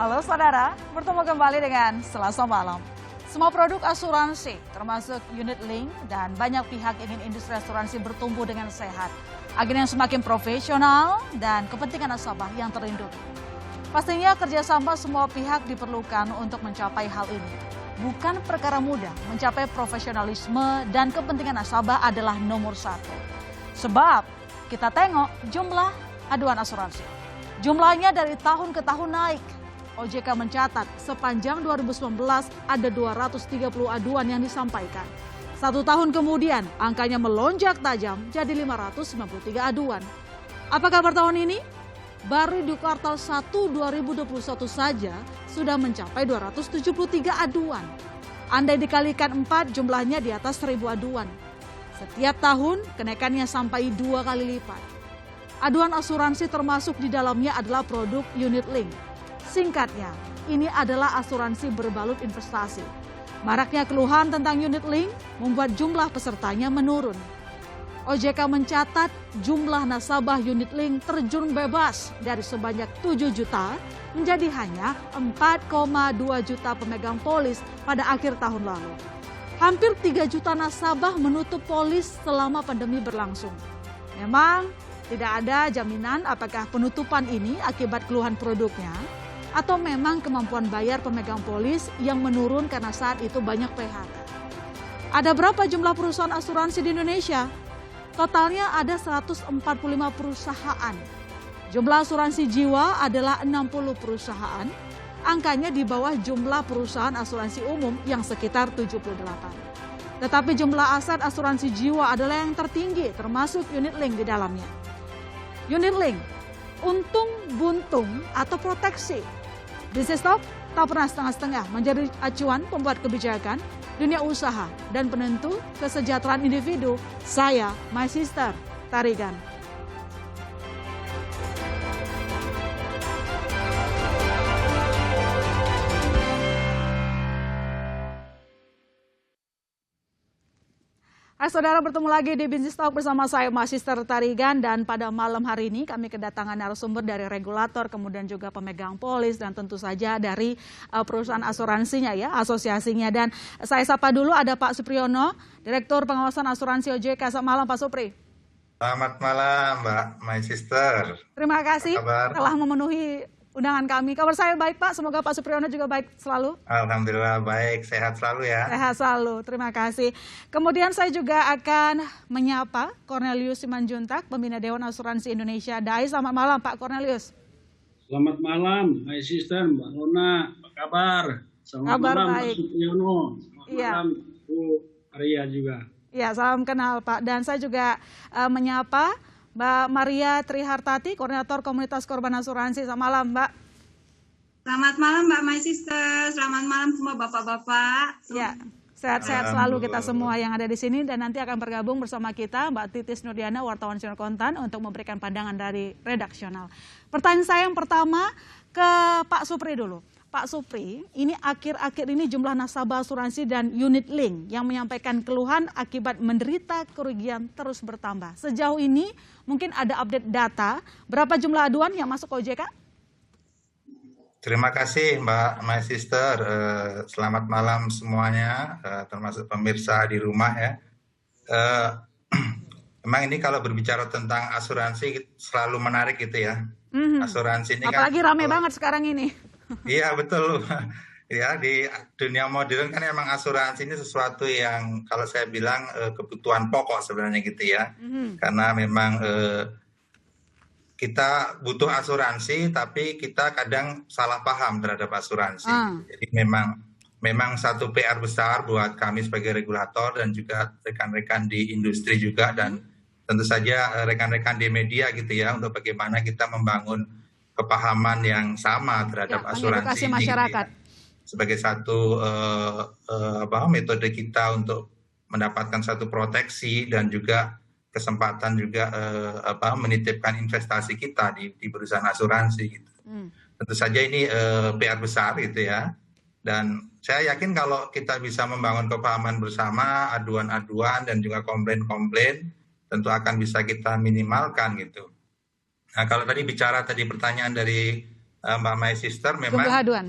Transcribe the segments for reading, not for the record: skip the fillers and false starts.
Halo saudara, bertemu kembali dengan Selasa Malam. Semua produk asuransi, termasuk unit link dan banyak pihak ingin industri asuransi bertumbuh dengan sehat. Agar yang semakin profesional dan kepentingan nasabah yang terlindungi. Pastinya kerjasama semua pihak diperlukan untuk mencapai hal ini. Bukan perkara mudah, mencapai profesionalisme dan kepentingan nasabah adalah nomor satu. Sebab kita tengok jumlah aduan asuransi. Jumlahnya dari tahun ke tahun naik. OJK mencatat sepanjang 2019 ada 230 aduan yang disampaikan. 1 tahun kemudian angkanya melonjak tajam jadi 593 aduan. Apa kabar tahun ini? Baru di kuartal 1 2021 saja sudah mencapai 273 aduan. Andai dikalikan 4 jumlahnya di atas 1000 aduan. Setiap tahun kenaikannya sampai 2 kali lipat. Aduan asuransi termasuk di dalamnya adalah produk unit link. Singkatnya, ini adalah asuransi berbalut investasi. Maraknya keluhan tentang unit link membuat jumlah pesertanya menurun. OJK mencatat jumlah nasabah unit link terjun bebas dari sebanyak 7 juta menjadi hanya 4,2 juta pemegang polis pada akhir tahun lalu. Hampir 3 juta nasabah menutup polis selama pandemi berlangsung. Memang tidak ada jaminan apakah penutupan ini akibat keluhan produknya atau memang kemampuan bayar pemegang polis yang menurun karena saat itu banyak PHK. Ada berapa jumlah perusahaan asuransi di Indonesia? Totalnya ada 145 perusahaan. Jumlah asuransi jiwa adalah 60 perusahaan. Angkanya di bawah jumlah perusahaan asuransi umum yang sekitar 78. Tetapi jumlah aset asuransi jiwa adalah yang tertinggi termasuk unit link di dalamnya. Unit link, untung buntung atau proteksi. Bisnis Talk tak pernah setengah-setengah menjadi acuan pembuat kebijakan, dunia usaha, dan penentu kesejahteraan individu. Saya, My Sister, Tarigan. Hai saudara, bertemu lagi di Bisnis Talk bersama saya, My Sister Tarigan, dan pada malam hari ini kami kedatangan narasumber dari regulator, kemudian juga pemegang polis, dan tentu saja dari perusahaan asuransinya ya, asosiasinya. Dan saya sapa dulu ada Pak Supriyono, Direktur Pengawasan Asuransi OJK. Selamat malam Pak Supri. Selamat malam Mbak My Sister. Terima kasih telah memenuhi undangan kami. Kabar saya baik Pak, semoga Pak Supriyono juga baik selalu. Alhamdulillah baik, sehat selalu ya. Sehat selalu, terima kasih. Kemudian saya juga akan menyapa Cornelius Simanjuntak, Pembina Dewan Asuransi Indonesia DAI. Selamat malam Pak Cornelius. Selamat malam My Sister, Mbak Lona, apa kabar? Selamat malam baik. Pak Supriyono, selamat malam Bu Arya juga. Ya, salam kenal Pak. Dan saya juga menyapa Mbak Maria Trihartati, Koordinator Komunitas Korban Asuransi. Selamat malam, Mbak. Selamat malam, Mbak My Sister. Selamat malam semua Bapak-Bapak. Ya, sehat-sehat selalu kita semua yang ada di sini. Dan nanti akan bergabung bersama kita Mbak Titis Nurdiana, wartawan Senior Kontan, untuk memberikan pandangan dari redaksional. Pertanyaan saya yang pertama ke Pak Supri dulu. Pak Supri, ini akhir-akhir ini jumlah nasabah asuransi dan unit link yang menyampaikan keluhan akibat menderita kerugian terus bertambah. Sejauh ini mungkin ada update data, berapa jumlah aduan yang masuk OJK? Terima kasih Mbak My Sister, selamat malam semuanya, termasuk pemirsa di rumah ya. Memang ini kalau berbicara tentang asuransi selalu menarik gitu ya. Asuransi ini apalagi kan, rame banget sekarang ini. Iya betul, ya di dunia modern kan emang asuransi ini sesuatu yang kalau saya bilang kebutuhan pokok sebenarnya gitu ya, karena memang kita butuh asuransi tapi kita kadang salah paham terhadap asuransi, jadi memang satu PR besar buat kami sebagai regulator dan juga rekan-rekan di industri juga dan tentu saja rekan-rekan di media gitu ya untuk bagaimana kita membangun kepahaman yang sama terhadap asuransi ini masyarakat. Gitu ya. Sebagai satu metode kita untuk mendapatkan satu proteksi dan juga kesempatan juga menitipkan investasi kita di perusahaan asuransi gitu. Tentu saja ini PR besar gitu ya. Dan saya yakin kalau kita bisa membangun kepahaman bersama, aduan-aduan dan juga komplain-komplain tentu akan bisa kita minimalkan gitu. Nah, kalau tadi bicara pertanyaan dari Mbak My Sister, memang jumlah aduan.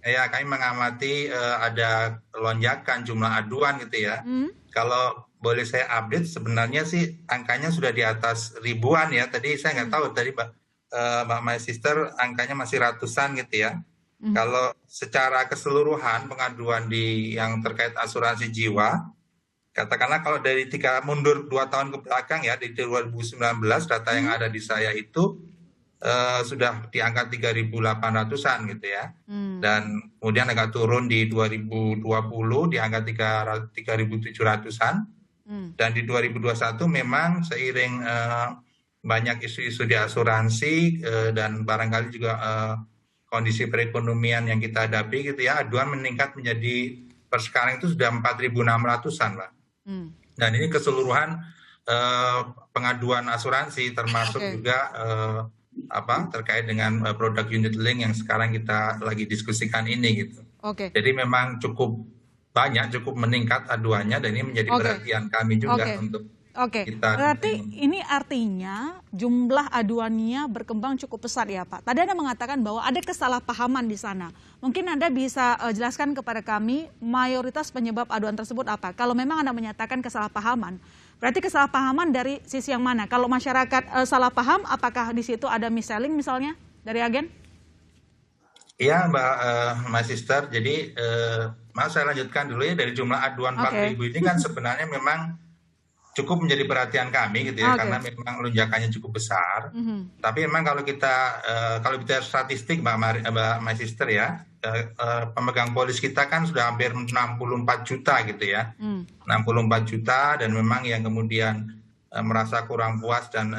Ya, kami mengamati ada lonjakan jumlah aduan gitu ya. Kalau boleh saya update, sebenarnya sih angkanya sudah di atas ribuan ya. Tadi saya nggak tahu tadi Mbak My Sister angkanya masih ratusan gitu ya. Kalau secara keseluruhan pengaduan yang terkait asuransi jiwa, katakanlah kalau dari mundur 2 tahun ke belakang ya, di 2019 data yang ada di saya itu sudah di angka 3.800-an gitu ya. Dan kemudian agak turun di 2020 di angka 3.700-an. Dan di 2021 memang seiring banyak isu-isu di asuransi dan barangkali juga kondisi perekonomian yang kita hadapi gitu ya, aduan meningkat menjadi per sekarang itu sudah 4.600-an, Pak. Dan ini keseluruhan pengaduan asuransi termasuk juga terkait dengan produk unit link yang sekarang kita lagi diskusikan ini gitu. Jadi memang cukup banyak, cukup meningkat aduannya, dan ini menjadi perhatian kami juga untuk kita. Berarti ini artinya jumlah aduannya berkembang cukup pesat ya Pak. Tadi Anda mengatakan bahwa ada kesalahpahaman di sana. Mungkin Anda bisa jelaskan kepada kami mayoritas penyebab aduan tersebut apa? Kalau memang Anda menyatakan kesalahpahaman, berarti kesalahpahaman dari sisi yang mana? Kalau masyarakat salah paham, apakah di situ ada mis-selling misalnya dari agen? Iya Mbak My Sister, jadi maaf saya lanjutkan dulu ya, dari jumlah aduan 4.000 ini kan sebenarnya memang cukup menjadi perhatian kami gitu ya, karena memang lonjakannya cukup besar. Tapi memang kalau bicara statistik Mbak My Sister ya, pemegang polis kita kan sudah hampir 64 juta gitu ya. 64 juta, dan memang yang kemudian merasa kurang puas dan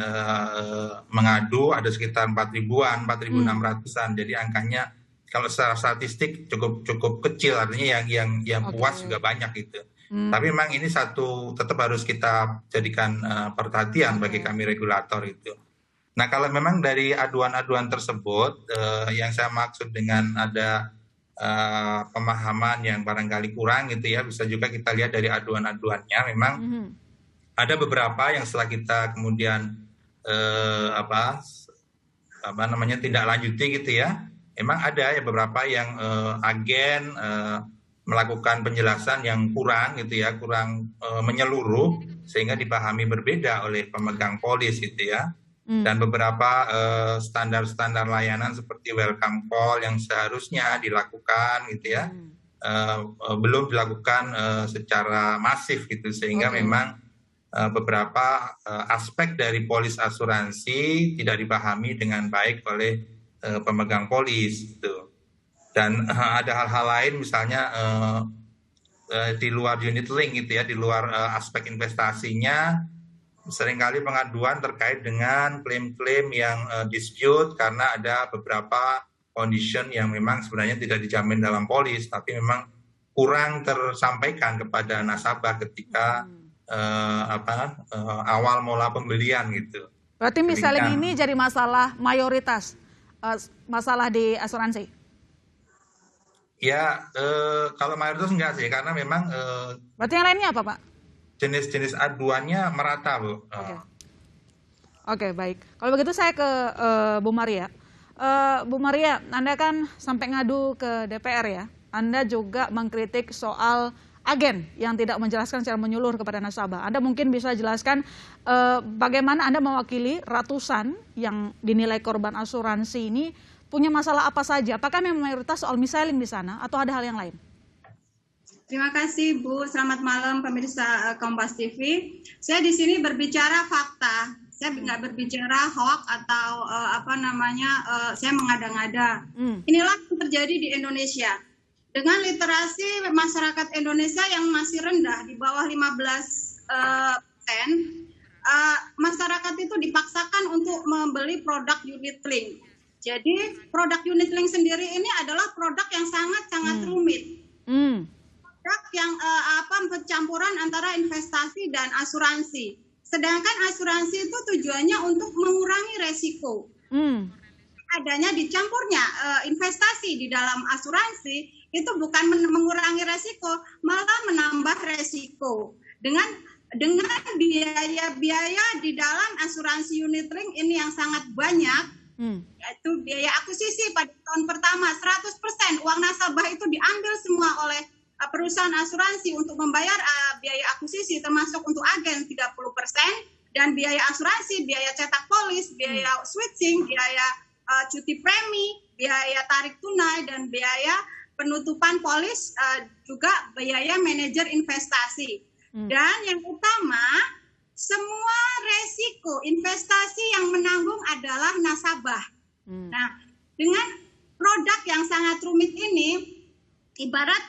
mengadu ada sekitar 4.000-an, 4.600-an. Jadi angkanya kalau secara statistik cukup kecil, artinya yang puas juga banyak gitu. Tapi memang ini tetap harus kita jadikan perhatian bagi kami regulator itu. Nah, kalau memang dari aduan-aduan tersebut yang saya maksud dengan ada pemahaman yang barangkali kurang gitu ya, bisa juga kita lihat dari aduan-aduannya memang ada beberapa yang setelah kita kemudian tindak lanjuti gitu ya. Memang ada ya beberapa yang agen melakukan penjelasan yang kurang gitu ya, kurang menyeluruh sehingga dipahami berbeda oleh pemegang polis gitu ya. Dan beberapa standar-standar layanan seperti welcome call yang seharusnya dilakukan gitu ya, belum dilakukan secara masif gitu, sehingga memang beberapa aspek dari polis asuransi tidak dipahami dengan baik oleh pemegang polis gitu. Dan ada hal-hal lain misalnya di luar unit link gitu ya, di luar aspek investasinya, seringkali pengaduan terkait dengan klaim-klaim yang dispute karena ada beberapa condition yang memang sebenarnya tidak dijamin dalam polis, tapi memang kurang tersampaikan kepada nasabah ketika awal mula pembelian gitu. Berarti misalnya ini jadi masalah mayoritas, masalah di asuransi? Ya, kalau mayoritas enggak sih, karena memang berarti yang lainnya apa Pak? Jenis-jenis aduannya merata, Bu. Oke, baik. Kalau begitu saya ke Bu Maria. Bu Maria, Anda kan sampai ngadu ke DPR ya. Anda juga mengkritik soal agen yang tidak menjelaskan secara menyeluruh kepada nasabah. Anda mungkin bisa jelaskan bagaimana Anda mewakili ratusan yang dinilai korban asuransi ini punya masalah apa saja? Apakah memang mayoritas soal mis-selling di sana atau ada hal yang lain? Terima kasih Bu, selamat malam pemirsa Kompas TV. Saya di sini berbicara fakta, saya nggak berbicara hoax atau saya mengada-ngada. Inilah yang terjadi di Indonesia. Dengan literasi masyarakat Indonesia yang masih rendah, di bawah 15%, masyarakat itu dipaksakan untuk membeli produk unit link. Jadi produk unit link sendiri ini adalah produk yang sangat-sangat rumit. Produk yang pencampuran antara investasi dan asuransi. Sedangkan asuransi itu tujuannya untuk mengurangi resiko. Adanya dicampurnya investasi di dalam asuransi itu bukan mengurangi resiko, malah menambah resiko. Dengan biaya-biaya di dalam asuransi unit link ini yang sangat banyak, Yaitu biaya akuisisi pada tahun pertama 100% uang nasabah itu diambil semua oleh perusahaan asuransi untuk membayar biaya akuisisi termasuk untuk agen 30%, dan biaya asuransi, biaya cetak polis, biaya switching, biaya cuti premi, biaya tarik tunai, dan biaya penutupan polis, juga biaya manajer investasi. Dan yang utama, semua resiko investasi yang menanggung adalah nasabah. Nah, dengan produk yang sangat rumit ini, ibarat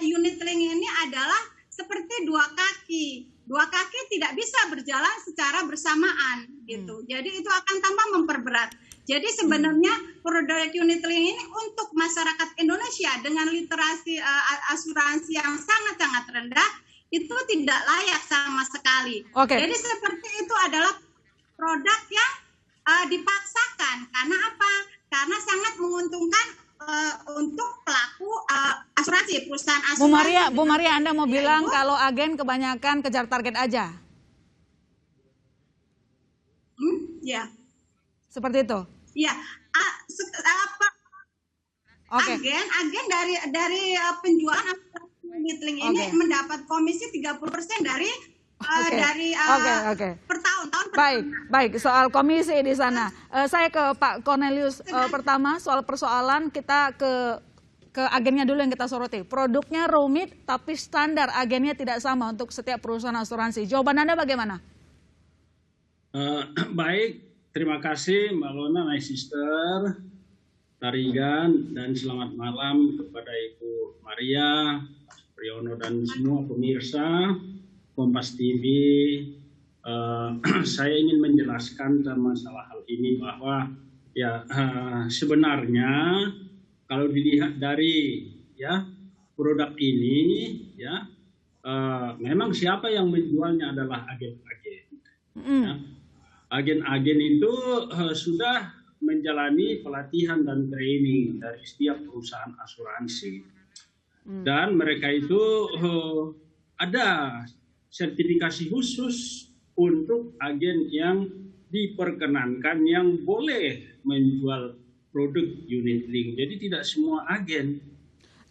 unit link ini adalah seperti dua kaki. Dua kaki tidak bisa berjalan secara bersamaan gitu. Jadi itu akan tambah memperberat. Jadi sebenarnya produk unit link ini untuk masyarakat Indonesia dengan literasi asuransi yang sangat-sangat rendah itu tidak layak sama sekali. Jadi seperti itu adalah produk yang dipaksakan. Karena apa? Karena sangat menguntungkan untuk pelaku asuransi, perusahaan asuransi. Bu Maria, Anda mau bilang kalau agen kebanyakan kejar target aja? Ya. Seperti itu? Iya. Agen dari penjualan unit link ini mendapat komisi 30% dari per tahun. Baik. Soal komisi di sana. Saya ke Pak Cornelius pertama soal persoalan kita ke agennya dulu yang kita soroti. Produknya rumit tapi standar agennya tidak sama untuk setiap perusahaan asuransi. Jawaban Anda bagaimana? Baik, terima kasih Mbak Lona, my sister, Tarigan, dan selamat malam kepada Ibu Maria, Mas Priyono, dan semua pemirsa Kompas TV. Saya ingin menjelaskan tentang masalah hal ini bahwa sebenarnya kalau dilihat dari produk ini memang siapa yang menjualnya adalah agen-agen. Agen-agen itu sudah menjalani pelatihan dan training dari setiap perusahaan asuransi, dan mereka itu ada sertifikasi khusus untuk agen yang diperkenankan yang boleh menjual produk unit link. Jadi tidak semua agen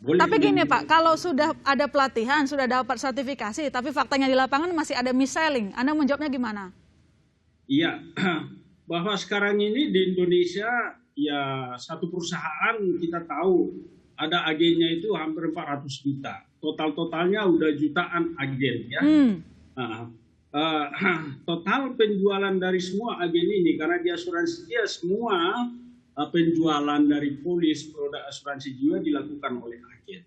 boleh. Tapi gini Pak, kalau sudah ada pelatihan, sudah dapat sertifikasi, tapi faktanya di lapangan masih ada mis-selling, Anda menjawabnya gimana? Iya, bahwa sekarang ini di Indonesia satu perusahaan kita tahu ada agennya itu hampir 400 juta. Totalnya udah jutaan agen ya. Total penjualan dari semua agen ini, karena di asuransi dia semua penjualan dari polis produk asuransi juga dilakukan oleh agen.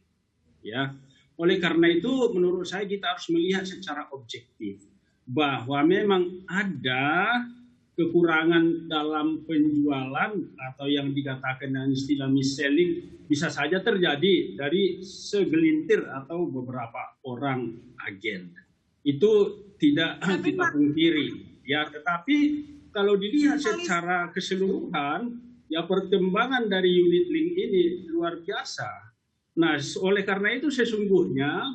Ya, oleh karena itu menurut saya kita harus melihat secara objektif bahwa memang ada kekurangan dalam penjualan atau yang dikatakan dengan istilah mis-selling bisa saja terjadi dari segelintir atau beberapa orang agen. Itu tidak kita pungkiri ya, tetapi kalau dilihat secara keseluruhan perkembangan dari unit link ini luar biasa. Nah, oleh karena itu sesungguhnya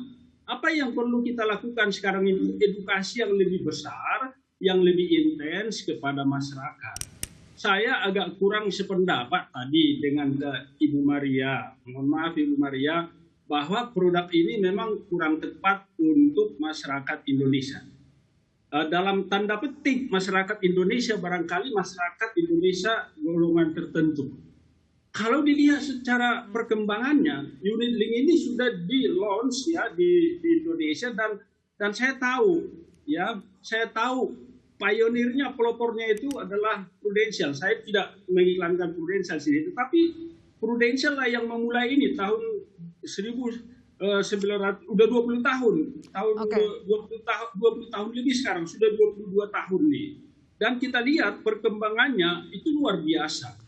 apa yang perlu kita lakukan sekarang ini edukasi yang lebih besar, yang lebih intens kepada masyarakat. Saya agak kurang sependapat tadi dengan Ibu Maria. Mohon maaf Ibu Maria, bahwa produk ini memang kurang tepat untuk masyarakat Indonesia. Dalam tanda petik masyarakat Indonesia, barangkali masyarakat Indonesia golongan tertentu. Kalau dilihat secara perkembangannya, unit link ini sudah di-launch di Indonesia, dan saya tahu pionirnya, pelopornya itu adalah Prudential. Saya tidak mengiklankan Prudential sini, tetapi Prudential lah yang memulai ini tahun 1900, udah 20 tahun. 20 tahun lebih sekarang, sudah 22 tahun nih. Dan kita lihat perkembangannya itu luar biasa.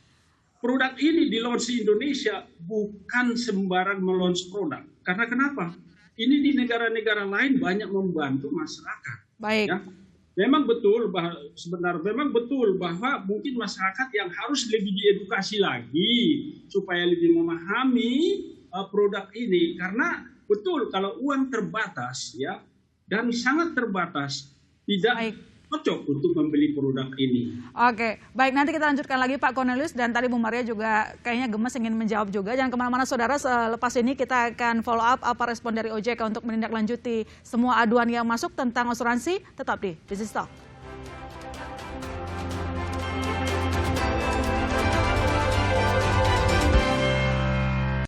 Produk ini di-launch di Indonesia bukan sembarang me-launch produk. Karena kenapa? Ini di negara-negara lain banyak membantu masyarakat. Baik. Ya. Memang betul bahwa mungkin masyarakat yang harus lebih diedukasi lagi supaya lebih memahami produk ini, karena betul kalau uang terbatas dan sangat terbatas, tidak cocok untuk membeli produk ini. Oke, baik, nanti kita lanjutkan lagi Pak Cornelius, dan tadi Bu Maria juga kayaknya gemes ingin menjawab juga. Jangan kemana-mana saudara, selepas ini kita akan follow up apa respon dari OJK untuk menindaklanjuti semua aduan yang masuk tentang asuransi. Tetap di Business Talk.